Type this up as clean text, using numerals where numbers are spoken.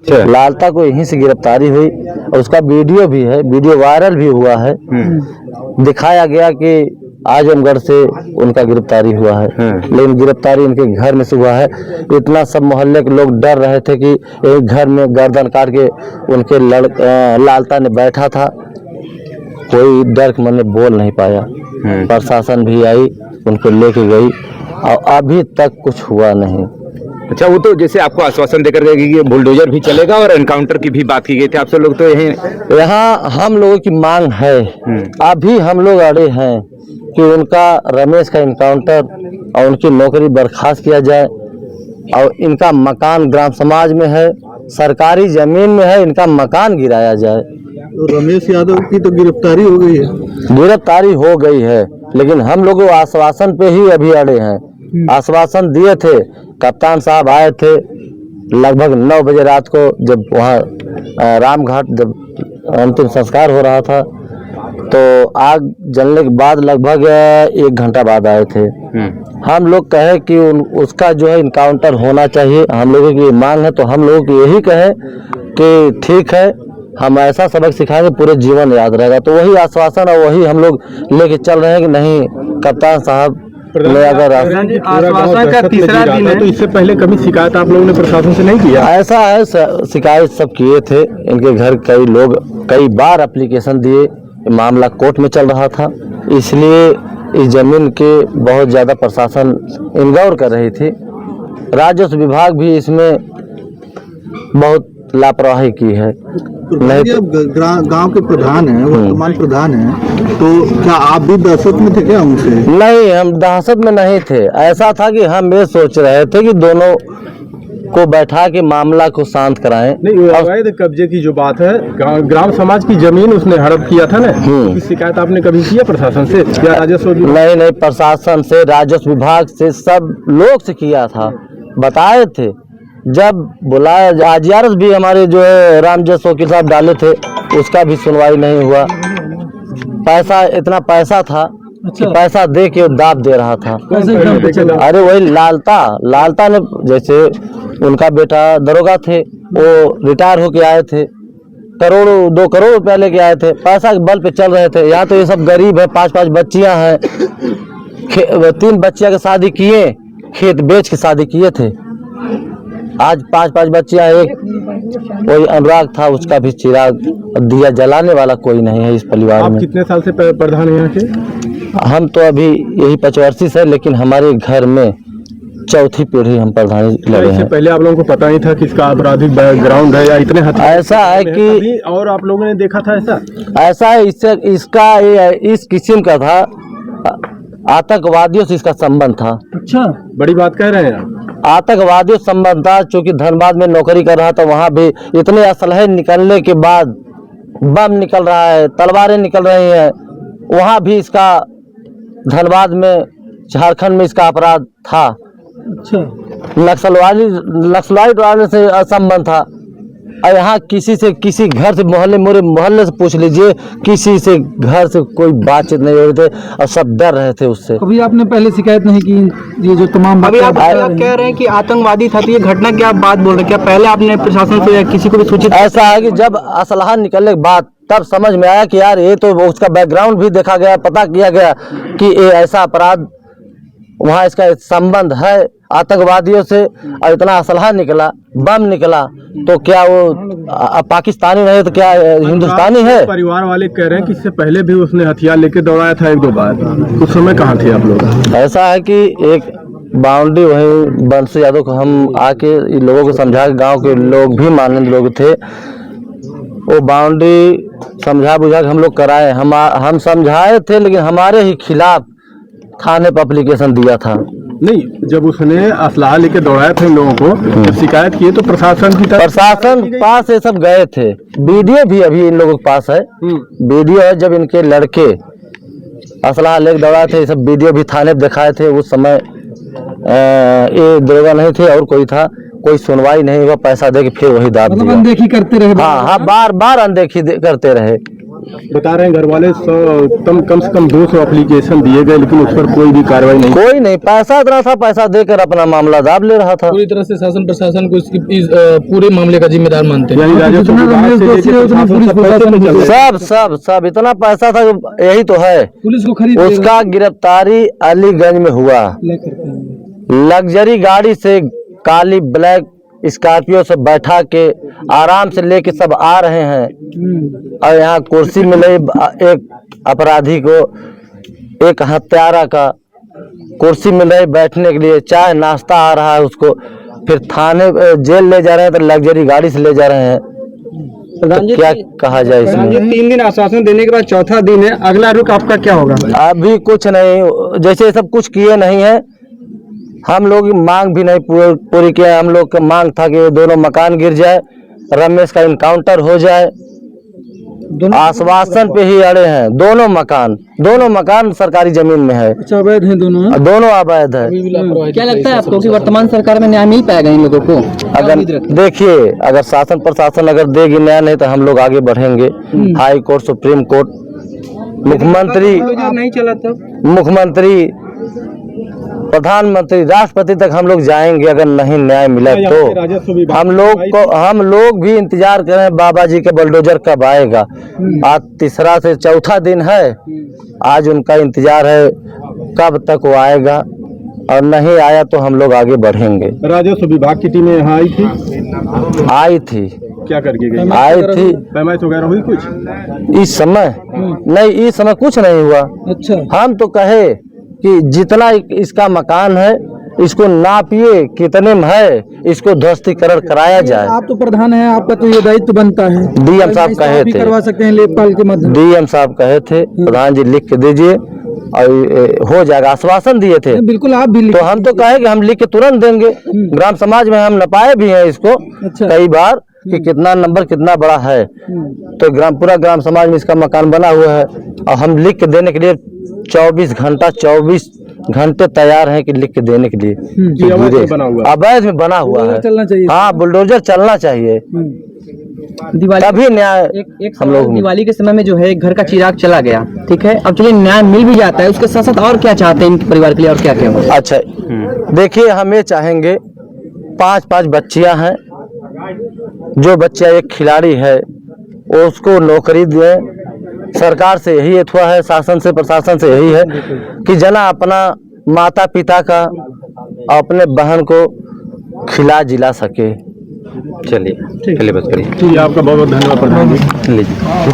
लालता को यहीं से गिरफ्तारी हुई और उसका वीडियो भी है, वीडियो वायरल भी हुआ है। दिखाया गया कि आजमगढ़ से उनका गिरफ्तारी हुआ है, लेकिन गिरफ्तारी उनके घर में से हुआ है। इतना सब मोहल्ले के लोग डर रहे थे कि एक घर में गर्दन काट के उनके लालता ने बैठा था, कोई डर के मन में बोल नहीं पाया। प्रशासन भी आई, उनको लेके गई और अभी तक कुछ हुआ नहीं। अच्छा, वो तो जैसे आपको आश्वासन देकर गए कि बुलडोजर भी चलेगा और एनकाउंटर की भी बात की गई थी आपसे लोग, तो यहाँ हम लोगों की मांग है, अभी हम लोग अड़े हैं कि उनका रमेश का एनकाउंटर और उनकी नौकरी बर्खास्त किया जाए और इनका मकान ग्राम समाज में है, सरकारी जमीन में है, इनका मकान गिराया जाए। तो रमेश यादव की तो गिरफ्तारी हो गई है। गिरफ्तारी हो गई है, लेकिन हम लोग आश्वासन पे ही अभी अड़े हैं। आश्वासन दिए थे, कप्तान साहब आए थे लगभग 9 बजे रात को, जब वहाँ रामघाट जब अंतिम संस्कार हो रहा था, तो आग जलने के बाद लगभग 1 घंटा बाद आए थे। हम लोग कहे कि उसका जो है इनकाउंटर होना चाहिए, हम लोगों की मांग है, तो हम लोगों की यही कहे कि ठीक है, हम ऐसा सबक सिखाएंगे पूरे जीवन याद रहेगा। तो वही आश्वासन और वही हम लोग लेके चल रहे हैं कि नहीं, कप्तान साहब ने अगर आश्वासन का तीसरा दिन है, तो इससे पहले कभी शिकायत आप लोगों ने प्रशासन से नहीं किया? ऐसा है, शिकायत सब किए थे, इनके घर कई लोग कई बार एप्लीकेशन दिए, मामला कोर्ट में चल रहा था, इसलिए इस जमीन के बहुत ज़्यादा प्रशासन इंगौर कर रही थी। राजस्व विभाग भी इसमें बहुत लापरवाही की है। नहीं, गांव के प्रधान हैं, वर्तमान प्रधान हैं, तो क्या आप भी दहशत में थे क्या उनसे? नहीं, हम दहशत में नहीं थे। ऐसा था कि हम ये सोच रहे थे कि दोनों को बैठा के मामला को शांत कराएं। नहीं, अवैध कब्जे की जो बात है, ग्राम समाज की जमीन उसने हड़प किया था ना, इस शिकायत आपने कभी किया प्रशासन से या राजस्व? नहीं, प्रशासन से, राजस्व विभाग से, सब लोग से किया था, बताए थे। जब बुलाया, आजीआरएस भी हमारे जो है रामजस वकील साहब डाले थे, उसका भी सुनवाई नहीं हुआ। पैसा, इतना पैसा था कि पैसा दे के दाब दे रहा था। अरे वही लालता ने, जैसे उनका बेटा दरोगा थे, वो रिटायर होके आए थे, 2 करोड़ रुपया लेके आए थे, पैसा के बल पे चल रहे थे। यहाँ तो ये सब गरीब है, 5 बच्चियां हैं, 3 बच्चियां की शादी किए, खेत बेच के शादी किए थे। आज 5 बच्चियां, एक कोई अनुराग था, उसका भी चिराग दिया जलाने वाला कोई नहीं है इस परिवार में। आप कितने साल से प्रधान हैं यहाँ के? हम तो अभी यही 25 है, लेकिन हमारे घर में 4थी पीढ़ी हम प्रधानी लगे हैं। पहले आप लोगों को पता नहीं था कि इसका आपराधिक बैकग्राउंड है या इतने ऐसा है कि, और आप लोगों ने देखा था ऐसा है, इससे इसका इस किस्म का था, आतंकवादियों से इसका संबंध था। अच्छा, बड़ी बात कह रहे हैं। आतंकवादियों से संबंध था, चूंकि धनबाद में नौकरी कर रहा था, वहाँ भी इतने असलहे निकलने के बाद बम निकल रहा है, तलवारें निकल रही हैं, वहाँ भी इसका धनबाद में, झारखंड में इसका अपराध था। अच्छा, नक्सलवादी वाले से संबंध था। और यहाँ किसी से, किसी घर से, मोहल्ले से पूछ लीजिए, किसी से घर से कोई बातचीत नहीं हो रही थे और सब डर रहे थे उससे। कभी आपने पहले शिकायत नहीं की? ये जो तमाम अभी आप कह रहे हैं कि आतंकवादी था, तो ये घटना क्या बात बोल रहे हैं? क्या पहले आपने प्रशासन से या किसी को भी सूचित? ऐसा है कि जब असलहा निकलने के बाद तब समझ में आया कि यार ये तो, उसका बैकग्राउंड भी देखा गया, पता किया गया कि ये ऐसा अपराध, वहाँ इसका संबंध है आतंकवादियों से, और इतना असलहा निकला, बम निकला, तो क्या वो पाकिस्तानी नहीं तो क्या हिंदुस्तानी है? परिवार वाले कह रहे हैं कि इससे पहले भी उसने हथियार लेके दौड़ाया था 1-2 बार, उस समय कहाँ थे आप लोग? ऐसा है कि एक बाउंड्री, वही बंसी यादव को हम आके इन लोगों को समझा, गांव के लोग भी मानने लोग थे, वो बाउंड्री समझा बुझा के हम लोग कराए, हम समझाए थे, लेकिन हमारे ही खिलाफ थाने पर एप्लीकेशन दिया था। नहीं, जब उसने असलाह लेके दौड़ाया था इन लोगों को, जब शिकायत की तो प्रशासन पास ये सब गए थे। वीडियो भी अभी इन लोगों के पास है, वीडियो है, जब इनके लड़के असलाह लेके दौड़ाए थे, ये सब वीडियो भी थाने पे दिखाए थे। उस समय ये दरोगा नहीं थे और कोई था, कोई सुनवाई नहीं हुआ, पैसा दे के फिर वही दाब दिया। अनदेखी करते रहे? हाँ, बार बार अनदेखी करते रहे। बता रहे हैं घर वाले कम से कम 200 एप्लीकेशन दिए गए, लेकिन उस पर कोई भी कार्रवाई नहीं। कोई नहीं, पैसा इतना था, पैसा देकर अपना मामला दाब ले रहा था। पूरी तरह से शासन प्रशासन को इस पूरे मामले का जिम्मेदार मानते हैं। यानी राजस्व विभाग से लेकर प्रशासन सब पैसे में चल रहा है। सब इतना पैसा था, यही तो है। पुलिस को खरीद उसका गिरफ्तारी अलीगंज में हुआ। लग्जरी गाड़ी से काली ब्लैक स्कॉर्पियो से बैठा के आराम से लेके सब आ रहे हैं, और यहाँ कुर्सी मिले एक अपराधी को, एक हत्यारा का कुर्सी मिल रही बैठने के लिए, चाय नाश्ता आ रहा है उसको, फिर थाने जेल ले जा रहे हैं तो लग्जरी गाड़ी से ले जा रहे हैं। तो क्या कहा जाए इसमें? 3 दिन आश्वासन देने के बाद चौथा दिन है, अगला रुख आपका क्या होगा? अभी कुछ नहीं, जैसे सब कुछ किए नहीं है, हम लोग मांग भी नहीं पूरी किया। हम लोग का मांग था कि दोनों मकान गिर जाए, रमेश का इनकाउंटर हो जाए। आश्वासन पे ही अड़े हैं। दोनों मकान सरकारी जमीन में है। अच्छा, अवैध है दोनों? दोनों अवैध है। क्या लगता है आपको कि वर्तमान सरकार में न्याय मिल पाएगा इन लोगों को? अगर देखिए, अगर शासन प्रशासन अगर देगी न्याय, नहीं तो हम लोग आगे बढ़ेंगे। हाई कोर्ट, सुप्रीम कोर्ट, मुख्यमंत्री नहीं चला था, मुख्यमंत्री, प्रधानमंत्री, राष्ट्रपति तक हम लोग जाएंगे। अगर नहीं न्याय मिला तो हम लोग भी इंतजार करें बाबा जी के बुलडोजर कब आएगा। आज तीसरा से चौथा दिन है, आज उनका इंतजार है कब तक वो आएगा, और नहीं आया तो हम लोग आगे बढ़ेंगे। राजस्व विभाग की टीमें यहाँ आई थी। क्या करके गई? आई थी। पैमाइश वगैरह हुई कुछ इस समय? नहीं, इस समय कुछ नहीं हुआ। अच्छा, हम तो कहे कि जितना इसका मकान है, इसको नापिए कितने में है, इसको ध्वस्तीकरण कराया जाए। आप तो प्रधान हैं, आपका तो ये दायित्व बनता है। डीएम साहब कहे थे, करवा सकते हैं लेखपाल के माध्यम। डीएम साहब कहे थे प्रधान जी लिख के दीजिए और हो जाएगा, आश्वासन दिए थे। बिल्कुल, आप भी तो हम तो कहे कि हम लिख के तुरंत देंगे। ग्राम समाज में हम नपाए भी हैं इसको कई बार कि कितना नंबर कितना बड़ा है, तो पूरा ग्राम समाज में इसका मकान बना हुआ है, और हम लिख के देने के लिए 24 घंटे तैयार हैं कि लिख के देने के लिए। अवैध में बना हुआ है। चलना चाहिए। हाँ, बुलडोजर चलना चाहिए, तभी न्याय। हम लोग दिवाली के समय में जो है घर का चिराग चला गया, ठीक है, अब चलिए न्याय मिल भी जाता है, उसके साथ साथ और क्या चाहते हैं इनके परिवार के लिए, और क्या क्या? अच्छा, देखिए, हम ये चाहेंगे 5 बच्चियां हैं, जो बच्चा एक खिलाड़ी है उसको नौकरी दें। सरकार से यही अथवा है, शासन से प्रशासन से यही है कि जना अपना माता पिता का, अपने बहन को खिला जिला सके। चलिए बस करिए। आपका बहुत बहुत धन्यवाद प्रधान जी। लीजिए।